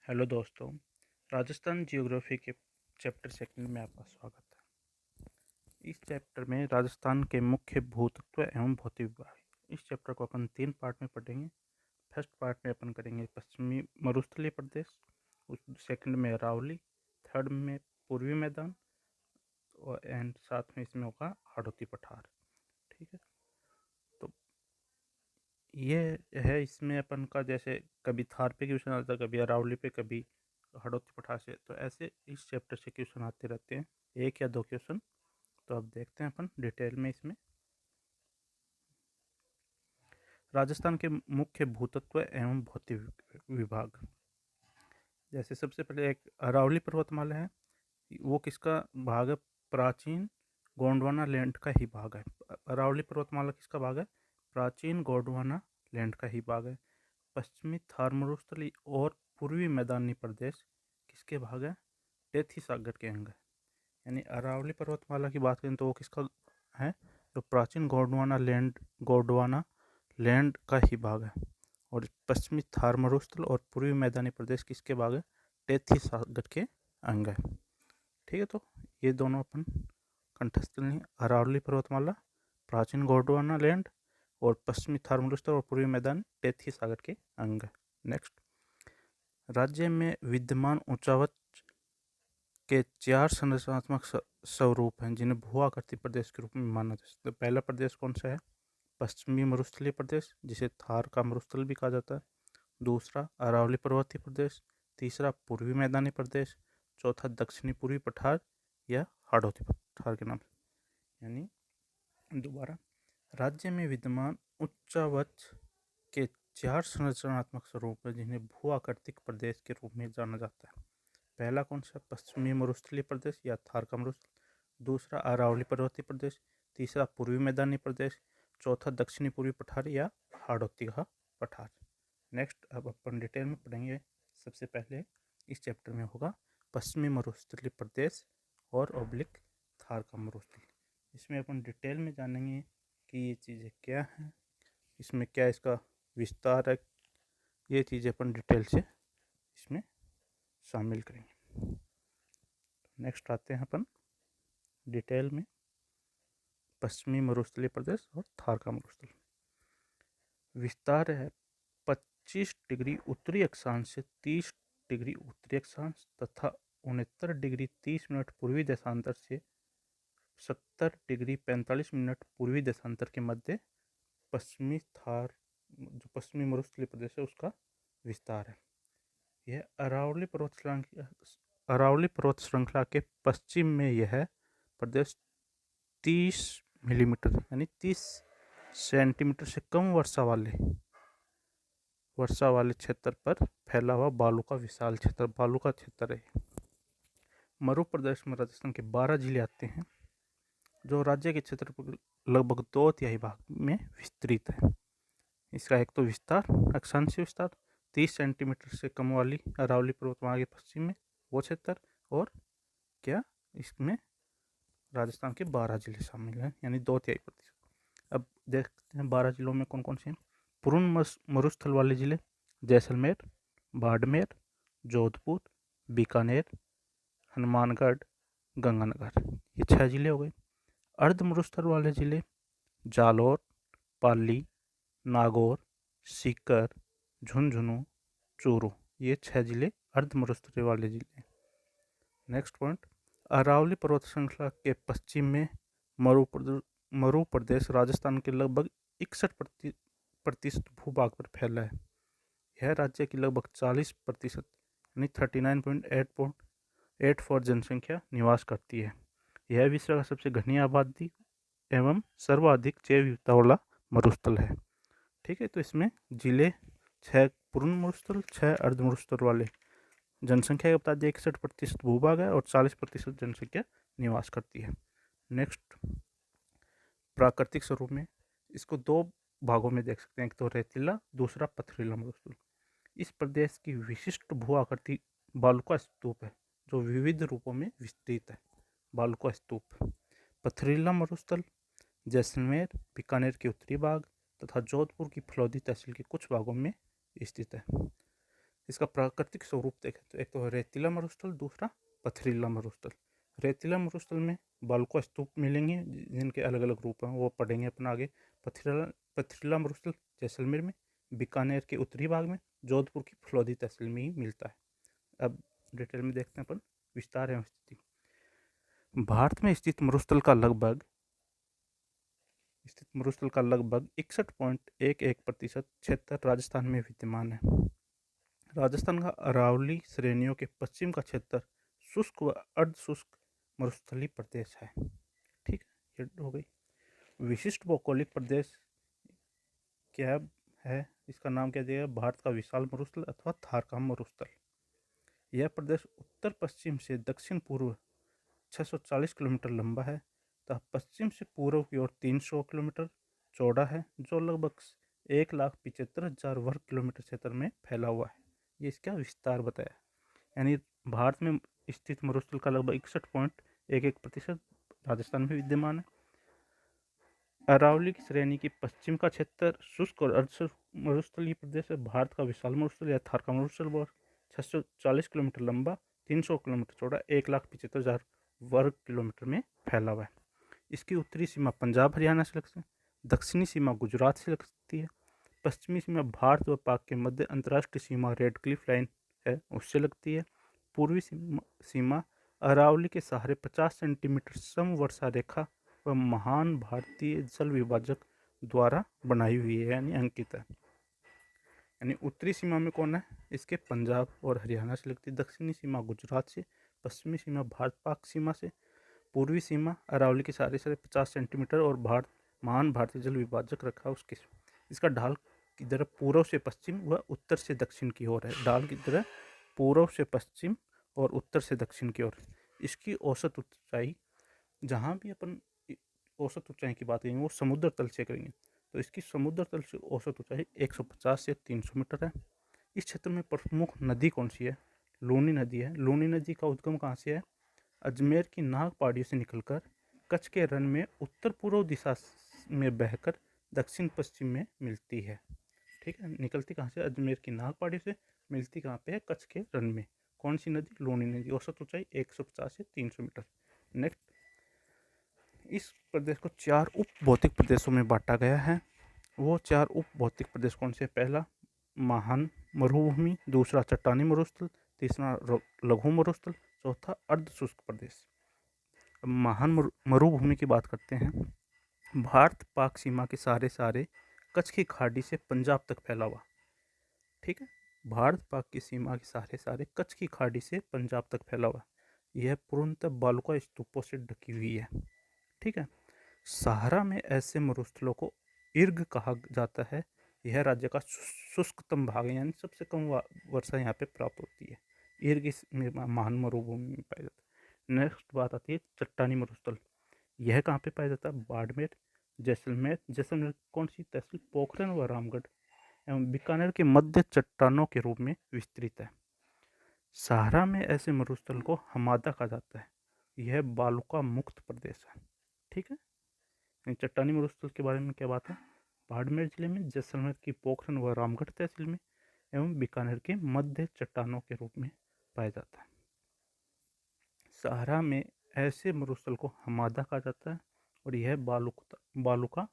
Hello दोस्तों, Rajasthan geography के chapter second में आपका स्वागत है। इस चैप्टर में राजस्थान के मुख्य भूतत्व एवं भौतिक विभाग। इस चैप्टर को अपन 3 पार्ट में पढ़ेंगे। फर्स्ट पार्ट में अपन करेंगे पश्चिमी मरुस्थलीय प्रदेश, उस सेकंड में अरावली, थर्ड में पूर्वी मैदान और एंड साथ में इसमें होगा हाड़ौती पठार। ठीक है, तो ये है इसमें अपन का, जैसे कभी थार पे क्वेश्चन आता है, कभी अरावली पे, कभी हाड़ौती पठार से, तो ऐसे इस चैप्टर से क्वेश्चन आते रहते हैं, 1 या 2 क्वेश्चन। तो अब देखते हैं अपन डिटेल में इसमें। राजस्थान के मुख्य भूतत्व एवं भौतिक विभाग। जैसे सबसे पहले एक अरावली पर्वतमाला है, वो किसका भाग है? प्राचीन गोंडवाना लैंड का ही भाग है। अरावली पर्वतमाला किसका भाग है? प्राचीन गोंडवाना लैंड का ही भाग है। पश्चिमी थार मरुस्थली और पूर्वी मैदानी प्रदेश किसके भाग है? टेथी सागर के अंग है। यानी अरावली पर्वतमाला की बात करें तो वो किसका है? जो प्राचीन गोंडवाना लैंड का ही भाग है। और पश्चिमी थार मरुस्थल और पूर्वी मैदानी प्रदेश किसके भाग है? टेथी सागर के अंग है। ठीक है, तो ये दोनों अपन कंठस्थ लेंगे। अरावली पर्वतमाला प्राचीन गोंडवाना लैंड और पश्चिमी थार मरुस्थल और पूर्वी मैदान टेथी सागर के अंग है। नेक्स्ट, राज्य में विद्यमान ऊंचावच के 4 संरचनात्मक स्वरूप हैं जिन्हें भू आकृति प्रदेश के रूप में माना जा सकता है। पहला प्रदेश कौन सा है? पश्चिमी मरुस्थलीय प्रदेश, जिसे थार का मरुस्थल भी कहा जाता है। दूसरा अरावली पर्वतीय प्रदेश। तीसरा पूर्वी मैदानी प्रदेश। चौथा दक्षिणी पूर्वी पठार या हाड़ौती पठार के नाम से। यानी दोबारा, राज्य में विद्यमान उच्चावच के 4 संरचनात्मक स्वरूप हैं जिन्हें भू आकृतिक प्रदेश के रूप में जाना जाता है। पहला कौन सा? पश्चिमी मरुस्थलीय प्रदेश या थार का मरुस्थल। दूसरा अरावली पर्वतीय प्रदेश। तीसरा पूर्वी मैदानी प्रदेश। चौथा दक्षिणी पूर्वी पठार या हाड़ौती का पठार। नेक्स्ट, अब अपन डिटेल में पढ़ेंगे। सबसे पहले इस चैप्टर में होगा पश्चिमी मरुस्थलीय प्रदेश और ऑब्लिक थार का मरुस्थल। इसमें अपन डिटेल में जानेंगे कि ये चीज़ें क्या हैं, इसमें क्या इसका विस्तार है, ये चीज़ें अपन डिटेल से इसमें शामिल करेंगे। नेक्स्ट आते हैं अपन डिटेल में पश्चिमी मरुस्थलीय प्रदेश और थार का मरुस्थल। विस्तार है 25 डिग्री उत्तरी अक्षांश से 30 डिग्री उत्तरी अक्षांश तथा 69 डिग्री 30 मिनट पूर्वी देशांतर से 70 डिग्री 45 मिनट पूर्वी देशांतर के मध्य पश्चिमी थार, जो पश्चिमी मरुस्थलीय प्रदेश है, उसका विस्तार है। यह अरावली पर्वत श्रृंखला के पश्चिम में यह प्रदेश 30 मिलीमीटर यानी 30 सेंटीमीटर से कम वर्षा वाले क्षेत्र पर फैला हुआ बालू का विशाल क्षेत्र, बालू का क्षेत्र है। मरु प्रदेश में राजस्थान के 12 जिले आते हैं जो राज्य के क्षेत्र पर लगभग 2/3 भाग में विस्तृत है। इसका एक तो विस्तार, अक्षांशीय विस्तार 30 सेंटीमीटर से कम वाली अरावली पर्वतमाला के पश्चिम में वो क्षेत्र, और क्या इसमें राजस्थान के 12 जिले शामिल हैं, यानी 2/3%। अब देखते हैं 12 जिलों में कौन कौन से हैं। पूर्ण मरुस्थल वाले जिले जैसलमेर, बाड़मेर, जोधपुर, बीकानेर, हनुमानगढ़, गंगानगर, ये 6 जिले हो गए। अर्ध मरुस्थल वाले जिले जालौर, पाली, नागौर, सीकर, झुंझुनू, चूरू, ये 6 जिले अर्ध मरुस्थलीय वाले जिले। नेक्स्ट पॉइंट, अरावली पर्वत श्रृंखला के पश्चिम में मरु प्रदेश राजस्थान के लगभग 61% भूभाग पर फैला है। यह राज्य की लगभग 40% यानी 39.84 जनसंख्या निवास करती है। यह विश्व का सबसे घनी आबादी एवं सर्वाधिक जैव विविधता वाला मरुस्थल है। ठीक है, तो इसमें जिले 6 पूर्ण मरुस्थल, 6 अर्ध मरुस्थल वाले। जनसंख्या के बता दिए 61% भूभाग है और 40% जनसंख्या निवास करती है। नेक्स्ट, प्राकृतिक स्वरूप में इसको 2 भागों में देख सकते हैं, एक तो रेतीला, दूसरा पथरीला मरुस्थल। इस प्रदेश की विशिष्ट भू आकृति बालुका स्तूप है जो विविध रूपों में विस्तृत है। बालुका स्तूप। पथरीला मरुस्थल जैसलमेर, बीकानेर के उत्तरी भाग तथा जोधपुर की फलौदी तहसील के कुछ भागों में स्थित है। इसका प्राकृतिक स्वरूप देखें तो एक तो रेतीला मरुस्थल, दूसरा पथरीला मरुस्थल। रेतीला मरुस्थल में बालुका स्तूप मिलेंगे जिनके अलग अलग रूप हैं, वो पढ़ेंगे अपन आगे। पथरीला मरुस्थल जैसलमेर में, बीकानेर के उत्तरी भाग में, जोधपुर की फलौदी तहसील में ही मिलता है। अब डिटेल में देखते हैं अपन विस्तार एवं स्थिति। भारत में स्थित मरुस्थल का लगभग 61.11% क्षेत्र राजस्थान में विद्यमान है। राजस्थान का अरावली श्रेणियों के पश्चिम का क्षेत्र शुष्क व अर्ध शुष्क मरुस्थलीय प्रदेश है। ठीक है, ये हो गई। विशिष्ट भौगोलिक प्रदेश क्या है, इसका नाम क्या दिया गया? भारत का विशाल मरुस्थल अथवा थारकाम मरुस्थल। यह प्रदेश उत्तर पश्चिम से दक्षिण पूर्व 640 किलोमीटर लंबा है तथा पश्चिम से पूर्व की ओर 300 किलोमीटर चौड़ा है, जो लगभग 1,75,000 वर्ग किलोमीटर क्षेत्र में फैला हुआ है। ये इसका विस्तार बताया। यानी भारत में स्थित मरुस्थल का लगभग 61.11% राजस्थान में विद्यमान है। अरावली की श्रेणी की पश्चिम का क्षेत्र शुष्क और अर्धशुष्क मरुस्थलीय प्रदेश है। भारत का विशाल मरुस्थल या थारका मरुस्थल 640 किलोमीटर लंबा, 300 किलोमीटर चौड़ा, 1,75,000 वर्ग किलोमीटर में फैला हुआ है। इसकी उत्तरी सीमा पंजाब हरियाणा से लगती है, दक्षिणी सीमा गुजरात से लगती है, पश्चिमी सीमा भारत व पाक के मध्य अंतर्राष्ट्रीय सीमा रेड क्लिफ लाइन है उससे लगती है। पूर्वी सीमा अरावली के सहारे 50 सेंटीमीटर समवर्षा रेखा व महान भारतीय जल विभाजक द्वारा बनाई हुई है, यानी अंकित है। यानी उत्तरी सीमा में कौन है? इसके पंजाब और हरियाणा से लगती है, दक्षिणी सीमा गुजरात से, पश्चिमी सीमा भारत पाक सीमा से, पूर्वी सीमा अरावली के सहारे से 50 सेंटीमीटर और महान भारतीय जल विभाजक रखा उसके। इसका ढाल की तरफ पूर्व से पश्चिम व उत्तर से दक्षिण की ओर है। ढाल की तरह पूर्व से पश्चिम और उत्तर से दक्षिण की ओर। इसकी औसत ऊंचाई, जहाँ भी अपन औसत ऊंचाई की बात करेंगे वो समुद्र तल से करेंगे, तो इसकी समुद्र तल से औसत ऊंचाई 150 से 300 मीटर है। इस क्षेत्र में प्रमुख नदी कौन सी है? लूनी नदी है। लूनी नदी का उद्गम कहाँ से है? अजमेर की नाग पहाड़ियों से निकलकर कच्छ के रण में उत्तर पूर्व दिशा में बहकर दक्षिण पश्चिम में मिलती है। ठीक है, निकलती कहाँ से? अजमेर की नाग पहाड़ी से, मिलती कहाँ पे है? कच्छ के रण में। कौन सी नदी? लूनी नदी। औसत ऊंचाई 150 से 300 मीटर। नेक्स्ट, इस प्रदेश को 4 उप भौतिक प्रदेशों में बांटा गया है। वो 4 उप भौतिक प्रदेश कौन से? पहला महान मरुभूमि, दूसरा चट्टानी मरुस्थल, तीसरा लघु मरुस्थल, चौथा अर्ध शुष्क प्रदेश। महान मरुभूमि की बात करते हैं। भारत पाक सीमा के सारे कच्छ की खाड़ी से पंजाब तक फैला हुआ। ठीक है, भारत पाक की सीमा के सारे कच्छ की खाड़ी से पंजाब तक फैला हुआ। यह पूर्णतः बालुका स्तूपों से ढकी हुई है। ठीक है, सहारा में ऐसे मरुस्थलों को इर्ग कहा जाता है। यह राज्य का शुष्कतम भाग है, यानी सबसे कम वर्षा यहाँ पे प्राप्त होती है। इर्ग इस महान मरुभूमि में पाया जाता है। नेक्स्ट बात आती है चट्टानी मरुस्थल। यह कहाँ पे पाया जाता है? बाड़मेर, जैसलमेर कौन सी तहसील? पोखरण व रामगढ़ एवं बीकानेर के मध्य चट्टानों के रूप में विस्तृत है। सहारा में ऐसे मरुस्थल को हमादा कहा जाता है। यह बालुका मुक्त प्रदेश है। ठीक है, चट्टानी मरुस्थल के बारे में क्या बात है? बाड़मेर जिले में, जैसलमेर की पोखरण व रामगढ़ तहसील में एवं बीकानेर के मध्य चट्टानों के रूप में पाया जाता है। सहारा में ऐसे मरुस्थल को हमादा कहा जाता है और यह बालुका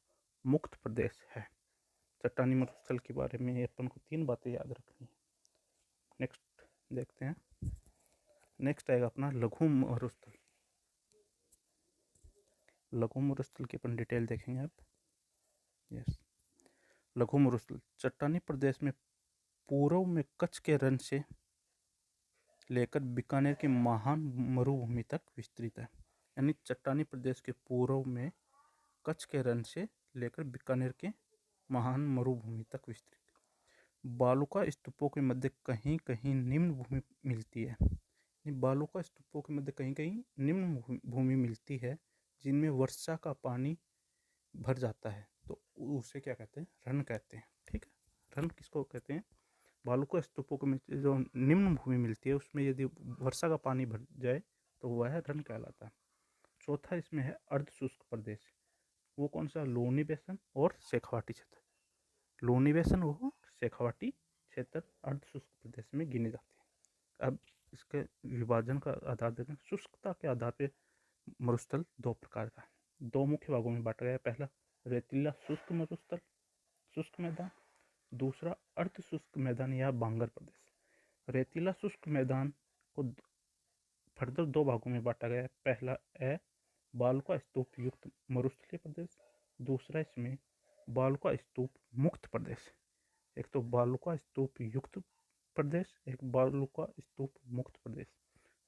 मुक्त प्रदेश है। चट्टानी मरुस्थल के बारे में अपन को 3 बातें याद रखनी है। नेक्स्ट देखते हैं। नेक्स्ट आएगा अपना लघु मरुस्थल। लघु मरुस्थल की अपन डिटेल देखेंगे अब। यस, लघु मरुस्थल चट्टानी प्रदेश में पूर्व में कच्छ के रण से लेकर बीकानेर के महान मरुभूमि तक विस्तृत है। यानी चट्टानी प्रदेश के पूर्व में कच्छ के रण से लेकर बीकानेर के महान मरुभूमि तक विस्तृत। बालुका स्तूपों के मध्य कहीं कहीं निम्न भूमि मिलती है। बालुका स्तूपों के मध्य कहीं कहीं निम्न भूमि मिलती है जिनमें वर्षा का पानी भर जाता है, तो उसे क्या कहते हैं? रन कहते हैं। ठीक है, रन किसको कहते हैं? बालुका स्तूपों के में जो निम्न भूमि मिलती है उसमें यदि वर्षा का पानी भर जाए तो वह रन कहलाता है। चौथा इसमें है अर्ध शुष्क प्रदेश। वो कौन सा? लोनी बेसन और शेखावाटी क्षेत्र। लोनी बेसन और शेखावाटी क्षेत्र अर्ध शुष्क प्रदेश में गिने जाते हैं। अब इसके विभाजन का आधार देखें। शुष्कता के आधार पर मरुस्थल दो प्रकार का है, दो मुख्य भागों में बांटा गया है। पहला रेतीला शुष्क मरुस्थल शुष्क मैदान, दूसरा अर्ध शुष्क मैदान या बांगर प्रदेश। रेतीला शुष्क मैदान को फर्दर दो भागों में बांटा गया है। पहला है बालुका स्तूप युक्त मरुस्थलीय प्रदेश, दूसरा इसमें बालुका स्तूप मुक्त प्रदेश। एक तो बालुका स्तूप युक्त प्रदेश, एक बालुका स्तूप मुक्त प्रदेश।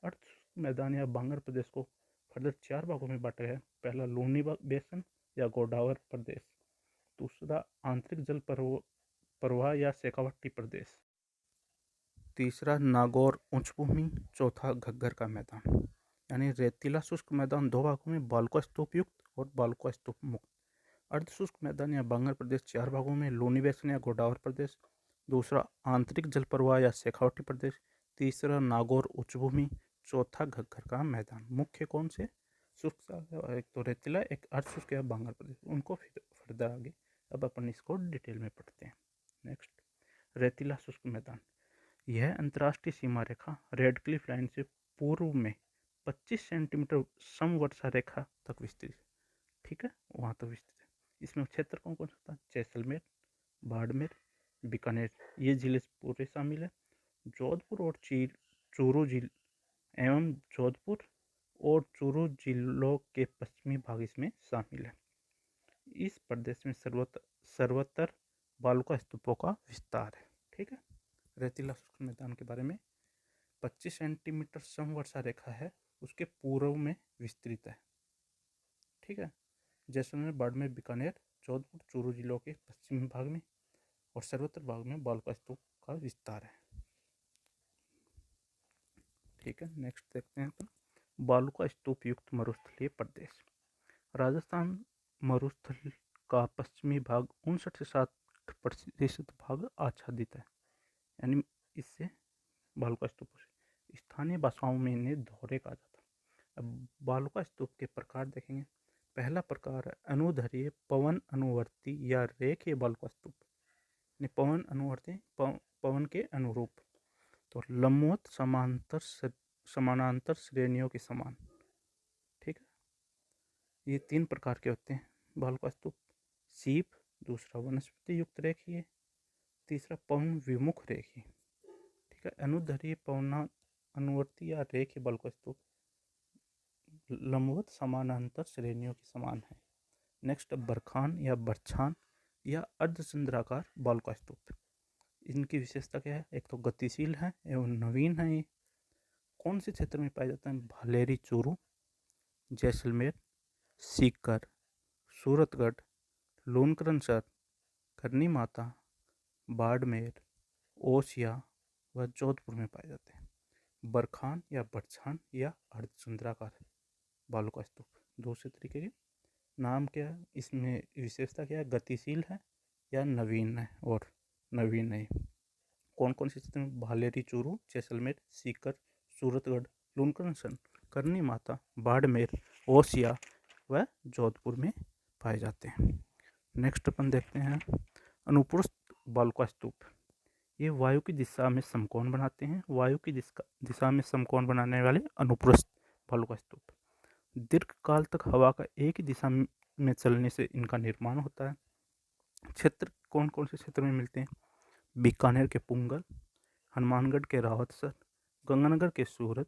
अर्ध शुष्क मैदान या बांगर प्रदेश को फर्दर चार भागों में बांटा गया है। पहला लूनी बेसन या गोदावरी प्रदेश, दूसरा आंतरिक जल प्रवाह या शेखावटी प्रदेश, तीसरा नागौर उच्चभूमि, चौथा घग्गर का मैदान। यानी रेतीला शुष्क मैदान दो भागों में बालुका स्तूप युक्त और बालुका स्तूप मुक्त। अर्ध शुष्क मैदान या बांगर प्रदेश चार भागों में लूनी बेसन या गोदावरी प्रदेश, दूसरा आंतरिक जल प्रवाह या शेखावटी प्रदेश, तीसरा नागौर उच्चभूमि, चौथा घग्गर का मैदान। मुख्य कौन से शुष्क, एक तो रेतीला, एक अर्ध शुष्क या बांगर प्रदेश, उनको फिर फर्दर आगे अब अपन इसको डिटेल में पढ़ते हैं। नेक्स्ट, रेतीला शुष्क मैदान। यह अंतर्राष्ट्रीय सीमा रेखा रेड क्लिफ लाइन से पूर्व में 25 सेंटीमीटर समवर्षा रेखा तक विस्तृत, ठीक है, वहाँ तक विस्तृत है। इसमें क्षेत्र कौन कौन सा था? जैसलमेर, बाड़मेर, बीकानेर, ये जिले पूरे शामिल है। जोधपुर और चूरू जिले एवं जोधपुर और चूरू जिलों के पश्चिमी भाग इसमें शामिल है। इस प्रदेश में सर्वत्र बालुका स्तूपों का विस्तार है, ठीक है। रेतीला शुष्क मैदान के बारे में 25 सेंटीमीटर समवर्षा रेखा है, उसके पूर्व में विस्तृत है, ठीक है। जैसलमेर, बाड़मेर, बीकानेर, जोधपुर, चूरू जिलों के पश्चिमी भाग में और सर्वत्र भाग में बालुका स्तूप का विस्तार है, ठीक है। नेक्स्ट देखते हैं अपन बालुका स्तूप युक्त मरुस्थलीय प्रदेश। राजस्थान मरुस्थल का पश्चिमी भाग 59 से 60% भाग आच्छादित है, यानी इससे बालुका स्तूपों से स्थानीय भाषाओं में इन्हें धोरे कहा जाता है। अब बालुका स्तूप के प्रकार देखेंगे। पहला प्रकार है अनुधरीय पवन अनुवर्ती या रेखीय बालुका स्तूप। पवन अनुवर्ती पवन के अनुरूप, तो लंबवत समानांतर श्रेणियों के समान, ठीक है। ये तीन प्रकार के होते हैं बालुका स्तूप। सीप, दूसरा वनस्पति युक्त रेखीय, तीसरा पवन विमुख रेखीय, ठीक है। अनुधरीय पवन अनुवर्ती या रेखीय बालुका स्तूप लंबवत समानांतर श्रेणियों के समान है। नेक्स्ट, बरखान या बरछान या अर्धचंद्राकार बालुका स्तूप। इनकी विशेषता क्या है? एक तो गतिशील है एवं नवीन है। ये कौन से क्षेत्र में पाया जाता है? भालेरी चूरू, जैसलमेर, सीकर, सूरतगढ़, लूनकरनसर, करनी माता, बाड़मेर, ओसिया व जोधपुर में पाए जाते हैं। बरखान या बरछान या अर्धचंद्राकार बालुका स्तूप दूसरे तरीके के नाम क्या है? इसमें विशेषता क्या है? गतिशील है या नवीन है और नवीन है। कौन कौन से क्षेत्र में? भालेरी चूरू, जैसलमेर, सीकर, सूरतगढ़, लूनकरनसन, करनी माता, बाड़मेर, ओसिया व जोधपुर में पाए जाते हैं। नेक्स्ट अपन देखते हैं अनुप्रस्थ बालुका स्तूप। ये वायु की दिशा में समकोण बनाते हैं। वायु की दिशा में समकोण बनाने वाले अनुप्रस्थ बालुका स्तूप। दीर्घकाल तक हवा का एक ही दिशा में चलने से इनका निर्माण होता है। क्षेत्र कौन कौन से क्षेत्र में मिलते हैं? बीकानेर के पुंगल, हनुमानगढ़ के रावतसर, गंगानगर के सूरत,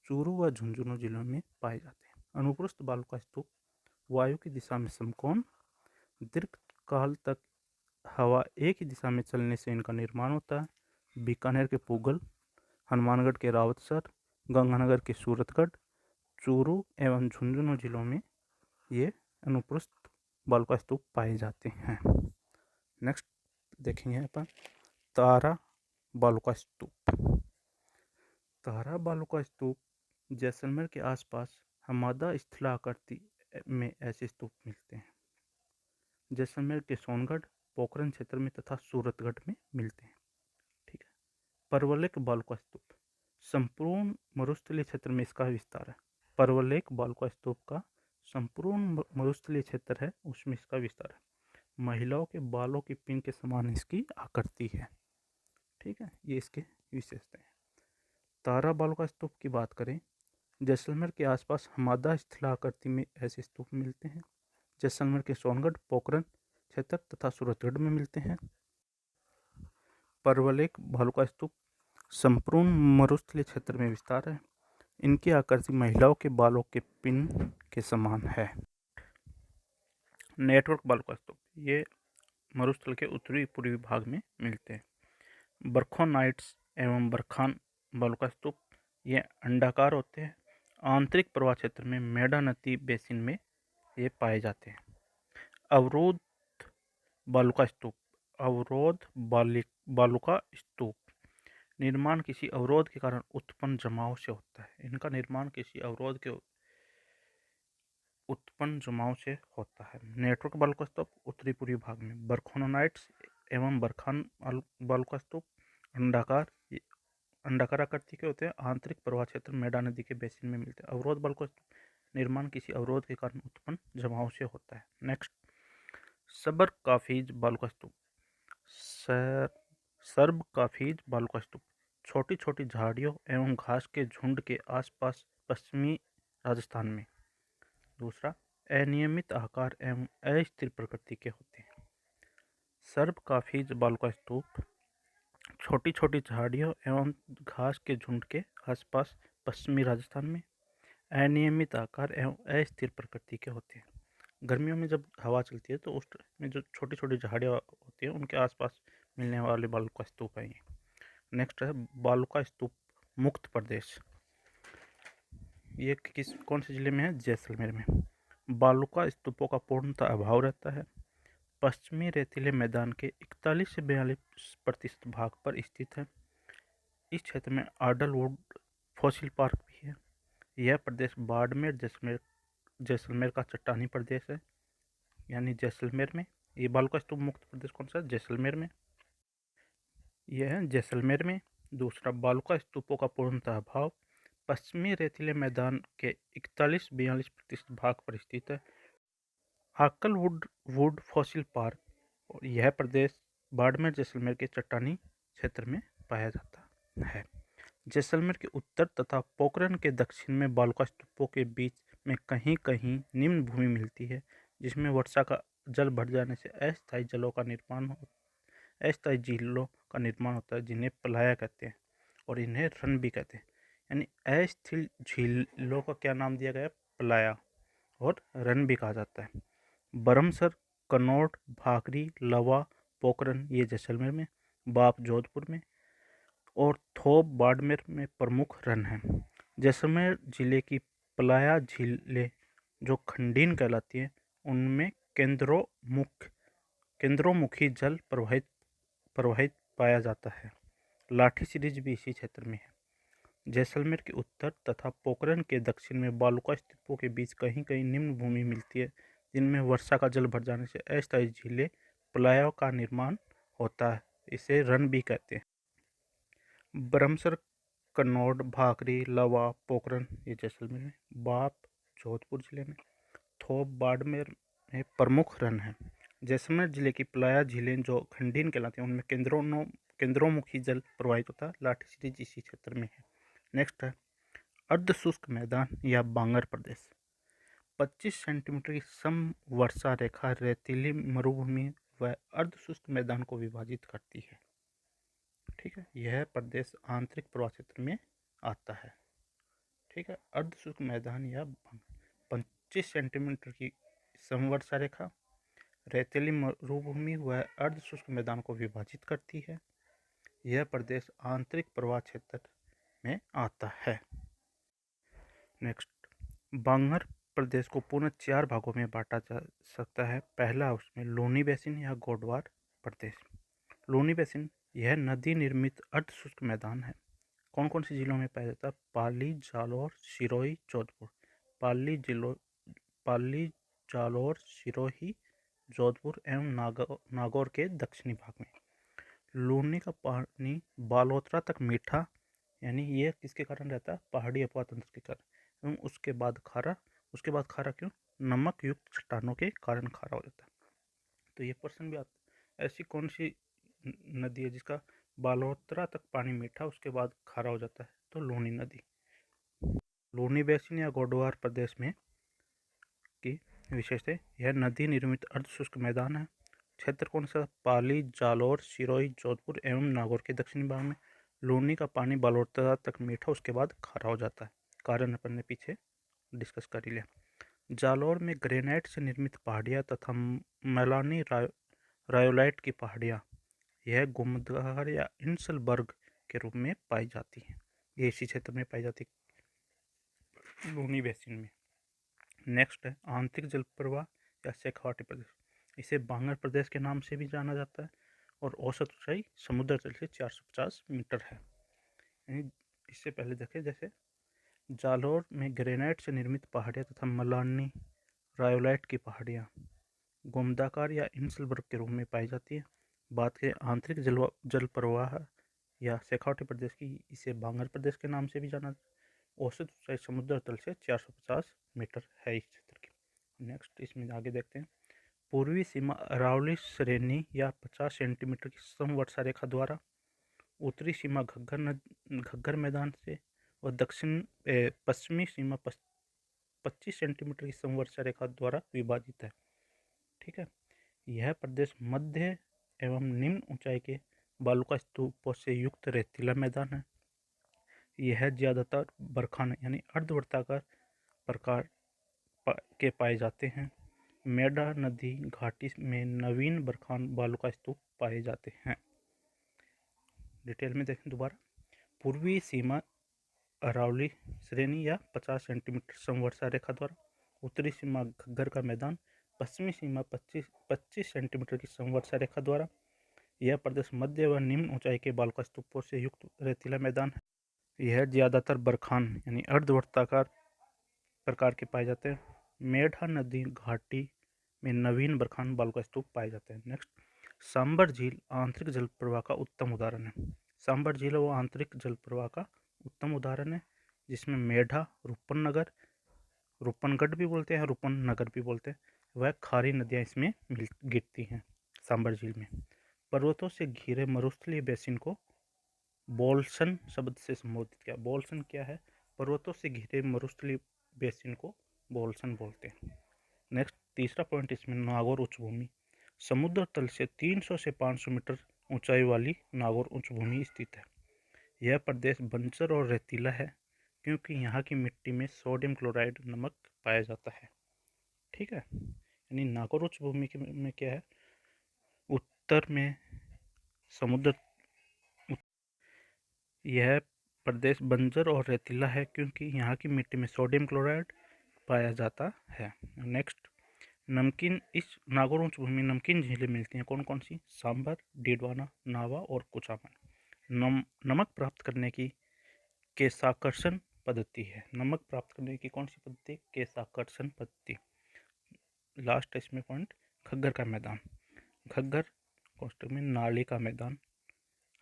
चूरू व झुंझुनू जिलों में पाए जाते हैं। अनुप्रस्थ बालुका स्तूप वायु की दिशा में समकोण, दीर्घकाल तक हवा एक ही दिशा में चलने से इनका निर्माण होता है। बीकानेर के पुंगल, हनुमानगढ़ के रावतसर, गंगानगर के सूरतगढ़, चूरू एवं झुंझुनू जिलों में ये अनुप्रस्थ बालुका स्तूप पाए जाते हैं। नेक्स्ट देखेंगे अपन तारा बालुका स्तूप। तारा बालुका स्तूप जैसलमेर के आसपास हमादा स्थलाकृति में ऐसे स्तूप मिलते हैं। जैसलमेर के सोनगढ़, पोखरण क्षेत्र में तथा सूरतगढ़ में मिलते हैं, ठीक है। परवलैक बालुका स्तूप संपूर्ण मरुस्थलीय क्षेत्र में इसका विस्तार है। परवलैक बालुका स्तूप का संपूर्ण मरुस्थलीय क्षेत्र है, उसमें इसका विस्तार है। महिलाओं के बालों की पिन के समान इसकी आकृति है, ठीक है, ये इसके विशेषताएं। तारा बालुका स्तूप की बात करें, जैसलमेर के आसपास हमादा स्थलाकृति में ऐसे स्तूप मिलते हैं। जैसलमेर के सोनगढ़, पोखरन क्षेत्र तथा सूरतगढ़ में मिलते हैं। परवलेख बालुका स्तूप संपूर्ण मरुस्थलीय क्षेत्र में विस्तार है। इनकी आकृति महिलाओं के बालों के पिन के समान है। नेटवर्क बालुका स्तूप ये मरुस्थल के उत्तरी पूर्वी भाग में मिलते हैं। बरखोनाइट्स एवं बरखान बालुका स्तूप ये अंडाकार होते हैं। आंतरिक प्रवाह क्षेत्र में मेडा नदी बेसिन में ये पाए जाते हैं। अवरोध बालुका स्तूप बालुका स्तूप निर्माण किसी अवरोध के कारण उत्पन्न जमाव से होता है। इनका निर्माण किसी अवरोध के उत्पन्न जमाव से होता है। नेटवर्क बालुका स्तूप उत्तरी पूर्वी भाग में। बरखोनाइट्स एवं बरखान बालुका स्तूप अंडाकार आकृति के होते हैं। आंतरिक प्रवाह क्षेत्र मेडा नदी के बेसिन में मिलते हैं। अवरोध बालुका स्तूप निर्माण किसी अवरोध के कारण उत्पन्न जमाव से होता है। नेक्स्ट, सबर काफिज बालुका स्तूप सर्ब काफिज बालुका स्तूप छोटी छोटी झाड़ियों एवं घास के झुंड के आसपास पश्चिमी राजस्थान में। दूसरा, अनियमित आकार एवं अस्थिर प्रकृति के होते हैं। सर्ब काफिज बालुका स्तूप छोटी छोटी झाड़ियों एवं घास के झुंड के आसपास पश्चिमी राजस्थान में अनियमित आकार एवं अस्थिर प्रकृति के होते हैं। गर्मियों में जब हवा चलती है तो उस में जो छोटी छोटी झाड़ियाँ होती हैं उनके आसपास मिलने वाले बालुका स्तूप हैं ये। नेक्स्ट है बालुका स्तूप मुक्त प्रदेश। ये कौन से जिले में है? जैसलमेर में। बालुका स्तूपों का पूर्णतः अभाव रहता है। पश्चिमी रेतीले मैदान के 41 से 42% भाग पर स्थित है। इस क्षेत्र में आर्डलवुड फॉसिल पार्क भी है। यह प्रदेश बाड़मेर जैसलमेर का चट्टानी प्रदेश है, यानी जैसलमेर में। ये बालुका स्तूप मुक्त प्रदेश कौन सा है? जैसलमेर में। यह है जैसलमेर में। दूसरा, बालुका स्तूपों का पूर्णतः अभाव पश्चिमी रेतीले मैदान के 41-42% भाग पर स्थित है। आर्कलवुड फॉसिल पार्क, और यह प्रदेश बाड़मेर जैसलमेर के चट्टानी क्षेत्र में पाया जाता है। जैसलमेर के उत्तर तथा पोखरन के दक्षिण में बालुका स्तूपों के बीच में कहीं कहीं निम्न भूमि मिलती है, जिसमें वर्षा का जल भर जाने से अस्थायी झीलों का निर्माण होता है, जिन्हें पलाया कहते हैं और इन्हें रन भी कहते हैं। यानी अस्थायी झीलों का क्या नाम दिया गया? पलाया, और रन भी कहा जाता है। बरमसर, कनौट, भाकरी, लवा, पोखरन ये जैसलमेर में, बाप जोधपुर में और थोप बाड़मेर में प्रमुख रन हैं। जैसलमेर जिले की पलाया झीलें जो खंडीन कहलाती हैं, उनमें केंद्रोमुखी जल प्रवाहित पाया जाता है। लाठी सीरीज भी इसी क्षेत्र में है। जैसलमेर के उत्तर तथा पोखरन के दक्षिण में बालुका स्तूपों के बीच कहीं कहीं निम्न भूमि मिलती है, जिनमें वर्षा का जल भर जाने से अस्थायी झीलें पलायों का निर्माण होता है। इसे रन भी कहते हैं। बरमसर, कन्नौड, भाकरी, लवा, पोखरन ये जैसलमेर में, बाप जोधपुर जिले में, थोप बाड़मेर में प्रमुख रन हैं। जैसलमेर जिले की पलाया झीलें जो खंडीन कहलाती हैं, उनमें केंद्रोमुखी जल प्रवाहित होता है। लाठी सीरीज इसी क्षेत्र में है। नेक्स्ट है अर्धशुष्क मैदान या बांगर प्रदेश। 25 सेंटीमीटर की समवर्षा रेखा रेतीली मरुभूमि व अर्धशुष्क मैदान को विभाजित करती है। ठीक है, यह प्रदेश आंतरिक प्रवाह क्षेत्र में आता है। ठीक है, अर्धशुष्क मैदान या 25 सेंटीमीटर की समवर्षा रेखा रेतीली मरुभूमि व अर्धशुष्क मैदान को विभाजित करती है। यह प्रदेश आंतरिक प्रवाह क्षेत्र में आता है। नेक्स्ट, बांगर प्रदेश को पुनः 4 भागों में बांटा जा सकता है। पहला, उसमें लूनी बेसिन या गोडवार प्रदेश। लूनी बेसिन यह नदी निर्मित अर्धशुष्क मैदान है। कौन कौन से जिलों में पाया जाता है? पाली, जालौर, सिरोही, जोधपुर। पाली, जालौर, सिरोही, जोधपुर एवं नागौर के दक्षिणी भाग में। लूनी का पानी बालोतरा तक मीठा, यानी ये किसके कारण रहता है? पहाड़ी अपवाह तंत्र के कारण। एवं उसके बाद खारा क्यों? नमक युक्त चट्टानों के कारण खारा हो जाता है। तो ये क्वेश्चन भी आता है, ऐसी कौन सी नदी है जिसका बालोतरा तक पानी मीठा उसके बाद खारा हो जाता है। तो लूनी नदी। लूनी बेसिन या गोडवार प्रदेश में की विशेषता, यह नदी निर्मित अर्धशुष्क मैदान है। क्षेत्र कौन सा? पाली, जालौर, सिरोही, जोधपुर एवं नागौर के दक्षिणी भाग में। लूनी का पानी बालोतरा तक मीठा उसके बाद खारा हो जाता है। कारण अपन ने पीछे डिस्कस कर ही लिया। जालौर में ग्रेनाइट से निर्मित पहाड़ियाँ तथा मैलानी रायोलाइट की पहाड़ियाँ यह गुमदार या इंसलबर्ग के रूप में पाई जाती हैं। ये इसी क्षेत्र में पाई जाती है, लूनी बेसिन में। नेक्स्ट है आंतरिक जल प्रवाह या शेखावाटी प्रदेश। इसे बांगर प्रदेश के नाम से भी जाना जाता है और औसत ऊंचाई समुद्र तल से 450 मीटर है। यानी इससे पहले देखें, जैसे जालौर में ग्रेनाइट से निर्मित पहाड़ियाँ तथा मलानी रायोलाइट की पहाड़ियाँ गोमदाकार या इंसलबर्ग के रूप में पाई जाती है। बात करें आंतरिक जल प्रवाह या शेखावाटी प्रदेश की, इसे बांगर प्रदेश के नाम से भी जाना। औसत ऊंचाई समुद्र तल से 450 मीटर है इस क्षेत्र की। नेक्स्ट इसमें आगे देखते हैं। पूर्वी सीमा अरावली श्रेणी या 50 सेंटीमीटर की समवर्षा रेखा द्वारा, उत्तरी सीमा घग्गर मैदान से और पश्चिमी सीमा 25 सेंटीमीटर की समवर्षा रेखा द्वारा विभाजित है। ठीक है। यह प्रदेश मध्य एवं निम्न ऊंचाई के बालुका स्तूपों से युक्त रेतीला मैदान है। यह ज्यादातर बरखाने यानी अर्धवृत्ताकार प्रकार के पाए जाते हैं। मेडा नदी घाटी में नवीन बरखान बालुका स्तूप पाए जाते हैं। डिटेल में देखें दोबारा। पूर्वी सीमा अरावली श्रेणी या 50 सेंटीमीटर समवर्षा रेखा द्वारा, उत्तरी सीमा घग्गर का मैदान, पश्चिमी सीमा 25 सेंटीमीटर की समवर्षा रेखा द्वारा। यह प्रदेश मध्य व निम्न ऊंचाई के बालुका स्तूपों से युक्त रेतीला मैदान है। यह ज्यादातर बरखान यानी अर्धवृत्ताकार प्रकार के पाए जाते हैं। मेढा नदी घाटी में नवीन बरखान बालुका स्तूप पाए जाते हैं। नेक्स्ट, सांबर झील आंतरिक जल प्रवाह का उत्तम उदाहरण है। सांबर झील वो आंतरिक जल प्रवाह का उत्तम उदाहरण है जिसमें मेढा, रूपनगढ़ भी बोलते हैं, रूपन नगर भी बोलते हैं, वह खारी नदियाँ इसमें गिरती हैं सांबर झील में। पर्वतों से घिरे मरुस्थलीय बेसिन को बोल्सन शब्द से संबोधित किया। बोल्सन क्या है? पर्वतों से घिरे मरुस्थलीय बेसिन को बोल्सन बोलते हैं। नेक्स्ट तीसरा पॉइंट इसमें नागौर उच्च भूमि। समुद्र तल से 300 से 500 मीटर ऊंचाई वाली नागौर उच्च भूमि स्थित है। यह प्रदेश बंजर और रेतीला है क्योंकि यहाँ की मिट्टी में सोडियम क्लोराइड नमक पाया जाता है। ठीक है। यानी नागौर उच्च भूमि में क्या है? उत्तर में समुद्र, यह प्रदेश बंजर और रेतीला है क्योंकि यहाँ की मिट्टी में सोडियम क्लोराइड पाया जाता है। नेक्स्ट, नमकीन, इस नागौर उच्च भूमि में नमकीन झीलें मिलती हैं। कौन कौन सी? सांबर, डीडवाना, नावा और कुचामन। नमक प्राप्त करने की केशाकर्षण पद्धति है। नमक प्राप्त करने की कौन सी पद्धति? केशाकर्षण पद्धति। लास्ट इसमें पॉइंट, घग्गर का मैदान। घग्गर कोष्टक में नाली का मैदान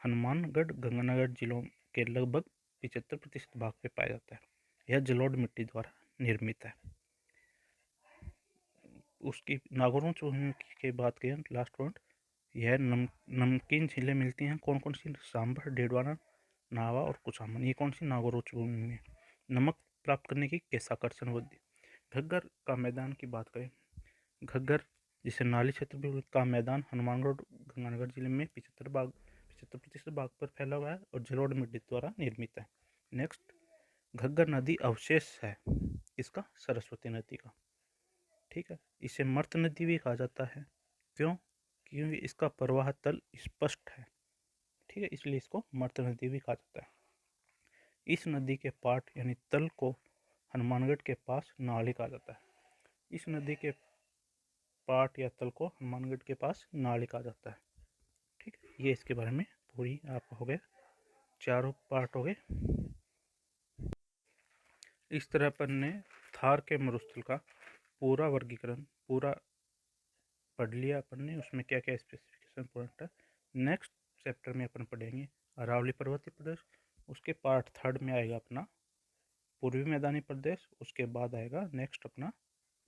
हनुमानगढ़ गंगानगर जिलों के लगभग 75% भाग पे पाया जाता है। यह जलोढ़ मिट्टी द्वारा निर्मित है। उसकी नागौर उच्च भूमि की बात करें, लास्ट पॉइंट, यह नमकीन झीलें मिलती हैं। कौन कौन सी? सांभर, डेडवाना, नावा और कुचामन। ये कौन सी? नागौर उच्च भूमि में। नमक प्राप्त करने की केशाकर्षण पद्धति। घग्गर का मैदान की बात करें, घग्गर जिसे नाली क्षेत्र भी का मैदान हनुमानगढ़ गंगानगर जिले में 75% भाग पर फैला हुआ है और जलोढ़ मिट्टी द्वारा निर्मित है। नेक्स्ट, घग्गर नदी अवशेष है इसका? सरस्वती नदी का। ठीक है। इसे मर्त नदी भी कहा जाता है। क्यों? क्योंकि इसका प्रवाह तल स्पष्ट है। ठीक है, इसलिए इसको मर्त नदी भी कहा जाता है। इस नदी के पाट यानी तल को हनुमानगढ़ के पास नाली कहा जाता है। इस नदी के पाट या तल को हनुमानगढ़ के पास नाली कहा जाता है। ठीक है, ये इसके बारे में पूरी आप हो गए, चारों पार्ट हो गए। इस तरह अपन ने थार के मरुस्थल का पूरा वर्गीकरण पूरा पढ़ लिया अपन ने। उसमें क्या क्या स्पेसिफिकेशन पॉइंट है, नेक्स्ट चैप्टर में अपन पढ़ेंगे अरावली पर्वतीय प्रदेश। उसके पार्ट 3 में आएगा अपना पूर्वी मैदानी प्रदेश। उसके बाद आएगा नेक्स्ट अपना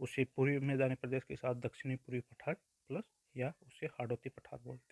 उसी पूर्वी मैदानी प्रदेश के साथ दक्षिणी पूर्वी पठार प्लस, या उसे हाड़ौती पठार बोलते हैं।